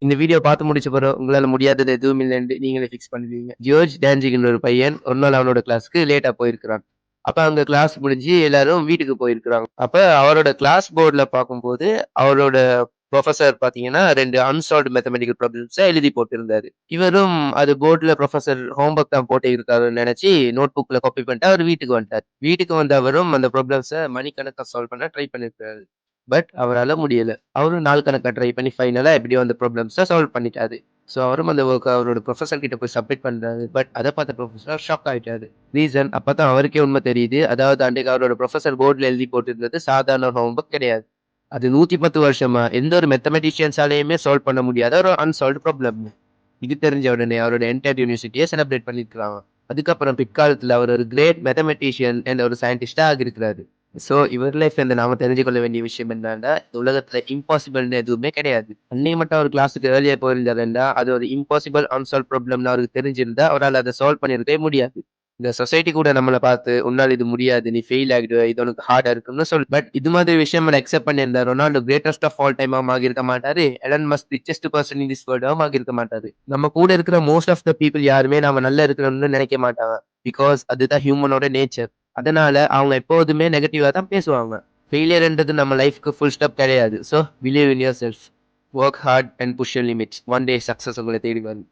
இந்த வீடியோ பார்த்து முடிச்ச பிறகு உங்களால முடியாதது எதுவும் இல்லைன்னு நீங்களே ஃபிக்ஸ் பண்ணிடுவீங்க. ஜியோர்ஜ் டான்சிக்ன்ற ஒரு பையன் ஒரு நாள் அவனோட கிளாஸ்க்கு லேட்டா போயிருக்கிறான். அப்ப அங்க கிளாஸ் முடிஞ்சு எல்லாரும் வீட்டுக்கு போயிருக்கிறாங்க. அப்ப அவரோட கிளாஸ் போர்ட்ல பார்க்கும்போது, அவரோட புரொஃபசர் பார்த்தீங்கன்னா 2 அன்சால்வ்ட் மேத்தமேட்டிக்கல் ப்ராப்ளம்ஸ எழுதி போட்டிருந்தாரு. இவரும் அது போர்ட்ல புரொஃபசர் ஹோம் ஒர்க் தான் போட்டு இருக்காருன்னு நெனச்சு நோட் புக்ல காப்பி பண்ணிட்டு அவரு வீட்டுக்கு வந்துட்டாரு. வீட்டுக்கு வந்த அவரும் அந்த ப்ராப்ளம்ஸ மணிக்கணக்கா சால்வ் பண்ண ட்ரை பண்ணியிருக்காரு. பட் அவரால முடியல. அவரும் நாள் கணக்கா ட்ரை பண்ணி ஃபைனலா எப்படியோ அந்த ப்ராப்ளம்ஸ சால்வ் பண்ணிட்டாரு. ஸோ அவரும் அந்த வொர்க்க அவரோட புரொஃபசர் கிட்ட போய் சப்மிட் பண்றாரு. பட் அத பார்த்த புரொஃபசர் ஷாக் ஆயிட்டாரு. ரீசன் அப்பதான் அவருக்கே உண்மை தெரியுது. அதாவது அன்னைக்கு அவரோட புரொஃபசர் போர்ட்ல எழுதி போட்டிருந்தது சாதாரண ஹோம் ஒர்க் கிடையாது. அது 110 வருஷமா எந்த ஒரு மேத்தமேட்டிஷியன்ஸாலயுமே சால்வ் பண்ண முடியாத ஒரு அன்சால்வ்ட் ப்ராப்ளம். இது தெரிஞ்ச உடனே அவரோட என்டையர் யூனிவர்சிட்டிய செலிப்ரேட் பண்ணியிருக்காங்க. அதுக்கப்புறம் பிற்காலத்துல அவர் ஒரு கிரேட் மேத்தமேட்டிஷியன் அண்ட் ஒரு சயின்டிஸ்ட்டா ஆகியிருக்கிறாரு. ஸோ இவர் லைஃப்ல இருந்து நாம தெரிஞ்சு கொள்ள வேண்டிய விஷயம் என்னன்னா, இந்த உலகத்துல இம்பாசிபிள்ன்னு எதுவுமே கிடையாது. அன்னைக்கு மட்டும் அவர் கிளாஸுக்கு ஏர்லியா போயிருந்தாருன்னா, அது ஒரு இம்பாசிபிள் அன்சால்வ் ப்ராப்ளம்னு அவருக்கு தெரிஞ்சிருந்தா, அவரால அத சால்வ் பண்ணியிருக்கவே முடியாது. இந்த சொசைட்டி கூட நம்மள பார்த்து, "உன்னால இது முடியாது. நீ ஃபெயில் ஆகிடுவ. இது உனக்கு ஹார்டா இருக்கும்னு" பட் இது மாதிரி விஷயங்கள அக்செப்ட் பண்ணியிருந்தா, ரொனால்டோ கிரேட்டஸ்ட் ஆஃப் ஆல் டைமாவும் ஆகியிருக்க மாட்டாரு. Elon Musk richest person in this வேர்ல்டாவும் ஆகியிருக்க மாட்டாரு. நம்ம கூட இருக்கிற மோஸ்ட் ஆஃப் த பீப்பிள் யாருமே நாம நல்லா இருக்கணும்னு நினைக்க மாட்டாங்க. பிகாஸ் அதுதான் ஹியூமனோட நேச்சர். அதனால அவங்க எப்போதுமே நெகட்டிவா தான் பேசுவாங்க. ஃபெயிலியர்ன்றது நம்ம லைஃப்க்கு ஃபுல் ஸ்டாப் கிடையாது. So believe in yourself. Work hard and push your limits. One day success உங்கள தேடி வரும்.